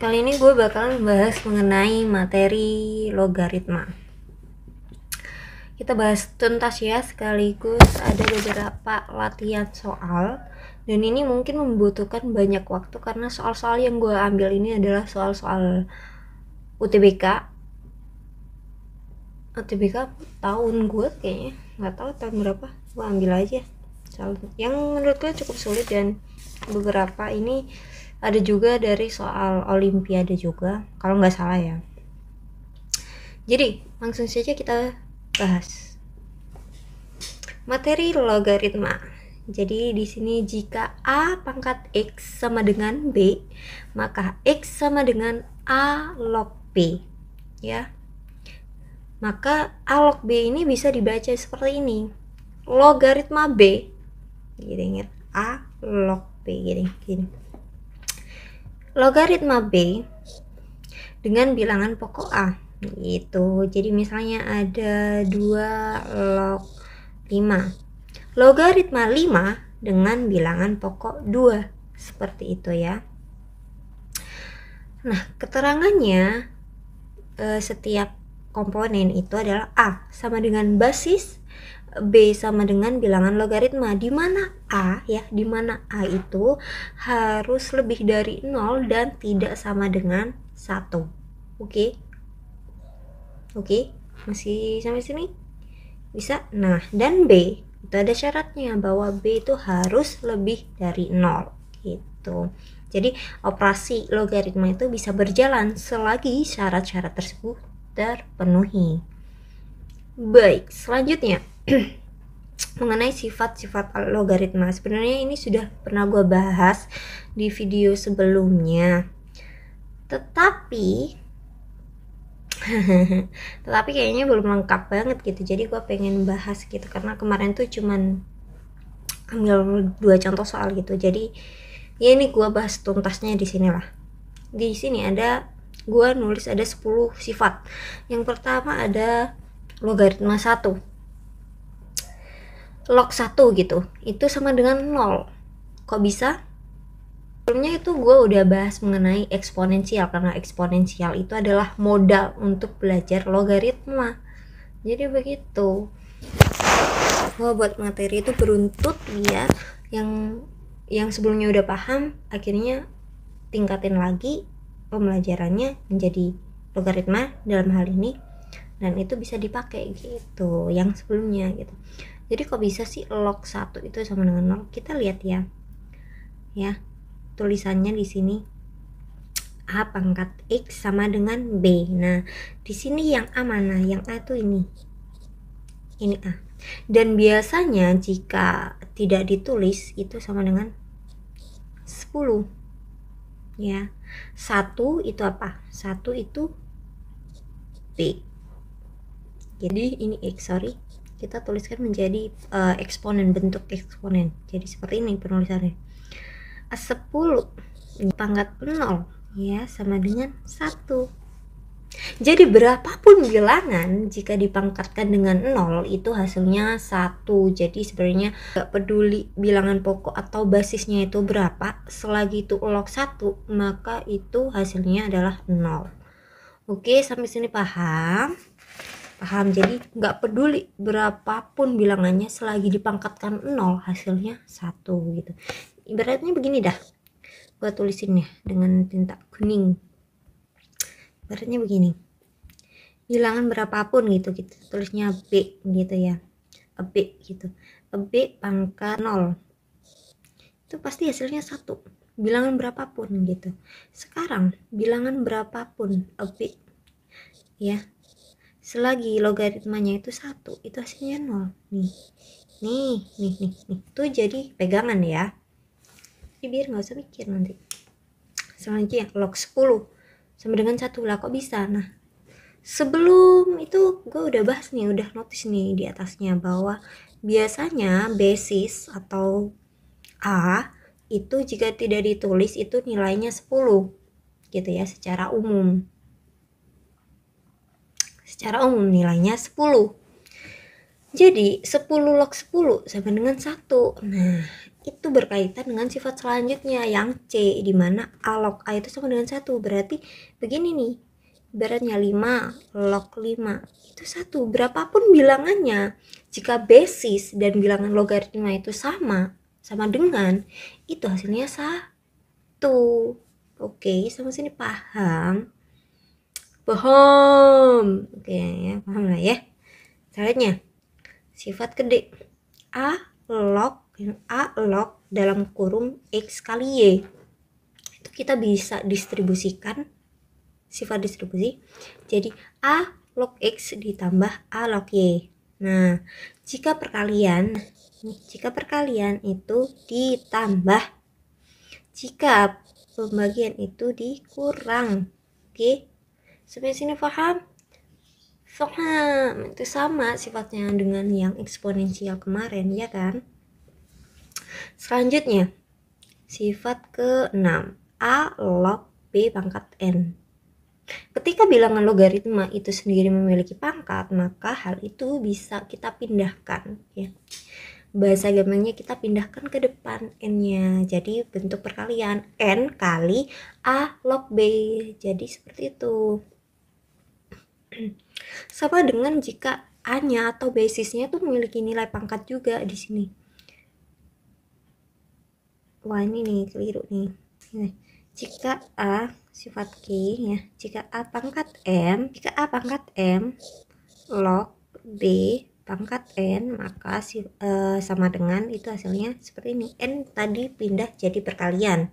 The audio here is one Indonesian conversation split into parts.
Kali ini gue bakalan bahas mengenai materi logaritma. Kita bahas tuntas ya, sekaligus ada beberapa latihan soal. Dan ini mungkin membutuhkan banyak waktu karena soal-soal yang gue ambil ini adalah soal-soal UTBK. UTBK tahun gue kayaknya, nggak tahu tahun berapa. Gue ambil aja soal yang menurut gue cukup sulit, dan beberapa ini ada juga dari soal olimpiade juga kalau nggak salah ya. Jadi langsung saja kita bahas materi logaritma. Jadi di sini jika a pangkat x sama dengan b, maka x sama dengan a log b, ya. Maka a log b ini bisa dibaca seperti ini. Logaritma b, gitu, ingat a log b gini. Logaritma b dengan bilangan pokok a gitu. Jadi misalnya ada 2 log 5. Logaritma 5 dengan bilangan pokok 2. Seperti itu ya. Nah, keterangannya setiap komponen itu adalah a sama dengan basis, b sama dengan bilangan logaritma, di mana a itu harus lebih dari 0 dan tidak sama dengan 1. Oke, masih sampai sini? Bisa? Nah, dan b itu ada syaratnya bahwa b itu harus lebih dari 0 gitu. Jadi operasi logaritma itu bisa berjalan selagi syarat-syarat tersebut terpenuhi. Baik, selanjutnya mengenai sifat-sifat logaritma. Sebenarnya ini sudah pernah gue bahas di video sebelumnya, tetapi kayaknya belum lengkap banget gitu. Jadi gue pengen bahas gitu karena kemarin tuh cuman ambil 2 contoh soal gitu. Jadi ya ini gue bahas tuntasnya di sini lah. Di sini ada, gue nulis ada 10 sifat. Yang pertama ada logaritma 1, log 1 gitu, itu sama dengan 0. Kok bisa? Sebelumnya itu gue udah bahas mengenai eksponensial, karena eksponensial itu adalah modal untuk belajar logaritma. Jadi begitu. Gue buat materi itu beruntut ya, yang sebelumnya udah paham, akhirnya tingkatin lagi pembelajarannya menjadi logaritma dalam hal ini, dan itu bisa dipakai gitu yang sebelumnya gitu. Jadi kok bisa sih log 1 itu sama dengan 0? Kita lihat ya tulisannya di sini a pangkat x sama dengan b. Nah, di sini yang a mana? Yang a tuh ini a. Dan biasanya jika tidak ditulis itu sama dengan 10 ya. 1 itu apa? 1 itu b. Jadi ini x, kita tuliskan menjadi eksponen, bentuk eksponen. Jadi seperti ini penulisannya. 10 pangkat 0 ya sama dengan 1. Jadi berapapun bilangan jika dipangkatkan dengan 0 itu hasilnya 1. Jadi sebenarnya gak peduli bilangan pokok atau basisnya itu berapa, selagi itu log 1 maka itu hasilnya adalah 0. Oke, sampai sini paham? Paham. Jadi gak peduli berapapun bilangannya, selagi dipangkatkan 0 hasilnya 1 gitu. Ibaratnya begini dah, gue tulisin ya dengan tinta kuning. Ibaratnya begini, bilangan berapapun gitu, kita tulisnya b gitu ya, b gitu, b pangkat 0 itu pasti hasilnya 1, bilangan berapapun gitu. Sekarang bilangan berapapun b ya, selagi logaritmanya itu 1, itu hasilnya 0. Nih itu jadi pegangan ya, biar nggak usah mikir nanti. Selanjutnya log 10 sama dengan 1 lah, kok bisa? Nah, sebelum itu gue udah bahas nih, udah notice nih di atasnya bahwa biasanya basis atau a itu jika tidak ditulis itu nilainya 10 gitu ya, secara umum nilainya 10. Jadi 10 log 10 sama dengan 1. Nah, itu berkaitan dengan sifat selanjutnya yang C, di mana A log A itu sama dengan 1. Berarti begini nih, ibaratnya 5 log 5 itu 1. Berapapun bilangannya, jika basis dan bilangan logaritma itu sama dengan, itu hasilnya 1. Oke, sampai sini paham? Paham. Oke ya, paham lah ya. Selanjutnya, sifat kedua, A log dalam kurung X kali Y. Itu kita bisa distribusikan sifat distribusi. Jadi A log X ditambah A log Y. Nah, jika perkalian itu ditambah, jika pembagian itu dikurang. Oke, sampai sini paham? Paham. Itu sama sifatnya dengan yang eksponensial kemarin, ya kan? Selanjutnya, sifat ke-6, A log B pangkat N. Ketika bilangan logaritma itu sendiri memiliki pangkat, maka hal itu bisa kita pindahkan, ya. Bahasa gampangnya kita pindahkan ke depan N-nya. Jadi bentuk perkalian N kali A log B. Jadi seperti itu. Sama dengan jika A-nya atau basisnya tuh memiliki nilai pangkat juga di sini. Wah, ini nih keliru nih. Jika A sifat Q ya, jika A pangkat M log B pangkat N, maka sama dengan itu hasilnya seperti ini. N tadi pindah jadi perkalian.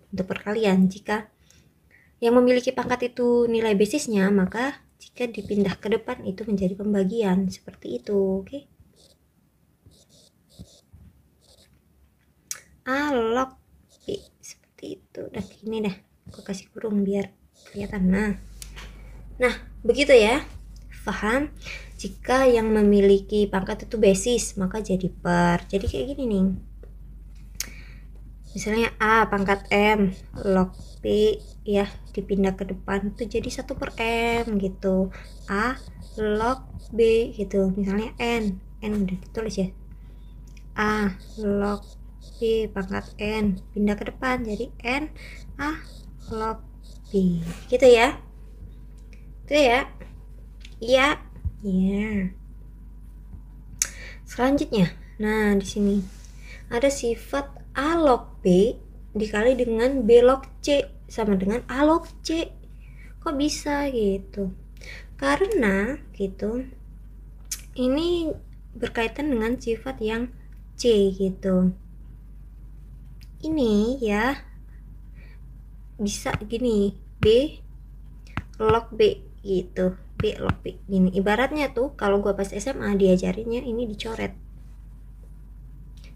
Untuk perkalian, jika yang memiliki pangkat itu nilai basisnya, maka jika dipindah ke depan itu menjadi pembagian. Seperti itu, oke? A log B seperti itu. Udah gini dah, aku kasih kurung biar kelihatan. Nah begitu ya, paham? Jika yang memiliki pangkat itu basis, maka jadi per. Jadi kayak gini nih, misalnya A pangkat M log B ya, dipindah ke depan itu jadi 1 per M gitu. A log B gitu, misalnya N udah ditulis ya, A log B pangkat N, pindah ke depan jadi N A log B gitu ya. Itu ya. Iya. Selanjutnya, nah di sini ada sifat A log B dikali dengan B log C sama dengan A log C. Kok bisa gitu? Karena gitu, ini berkaitan dengan sifat yang C gitu. Ini ya bisa gini, B log B gitu, B log B gini. Ibaratnya tuh kalau gua pas SMA diajarinnya ini dicoret,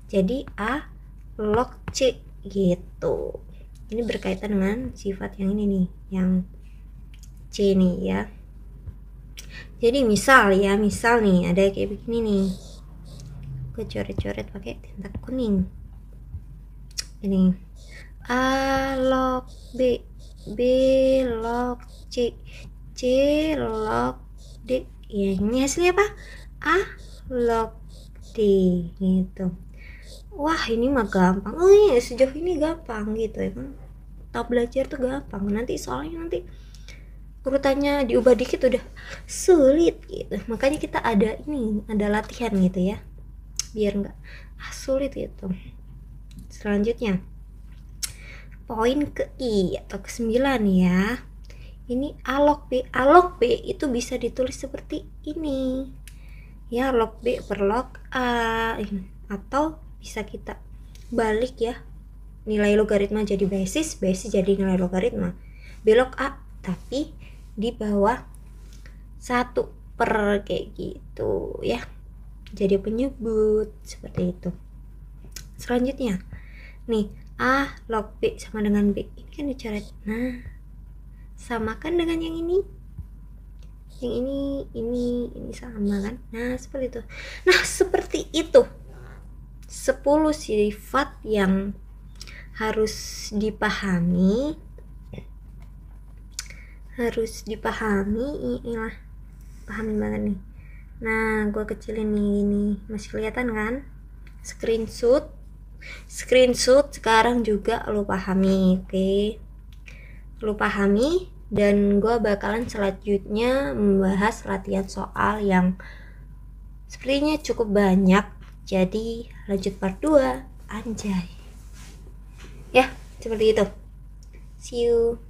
jadi A log C gitu. Ini berkaitan dengan sifat yang ini nih, yang C nih ya. Jadi misal nih ada kayak begini nih, gue coret-coret pakai tinta kuning. Ini A log B, B log C, C log D. Ya, ini hasilnya apa? A log D gitu. Wah, ini mah gampang. Oh iya, sejauh ini gampang gitu. Emang tahu belajar tuh gampang. Nanti soalnya urutannya diubah dikit udah sulit gitu. Makanya kita ada latihan gitu ya, biar nggak sulit gitu. Selanjutnya, poin ke I atau ke-9 ya. Ini A log B. A log B itu bisa ditulis seperti ini. Ya, log B per log A. Atau bisa kita balik ya. Nilai logaritma jadi basis jadi nilai logaritma. B log A tapi di bawah 1 per kayak gitu ya. Jadi penyebut seperti itu. Selanjutnya, nih A log B sama dengan B, ini kan dicoret. Nah, samakan dengan yang ini. Yang ini sama kan? Nah, seperti itu. Nah, seperti itu. 10 sifat yang harus dipahami. Inilah. Pahami banget nih. Nah, gue kecilin nih, ini masih kelihatan kan? Screenshot screenshot sekarang juga lo pahami, oke? Lo pahami, dan gue bakalan selanjutnya membahas latihan soal yang sepertinya cukup banyak. Jadi lanjut part 2. Anjay. Ya, seperti itu. See you.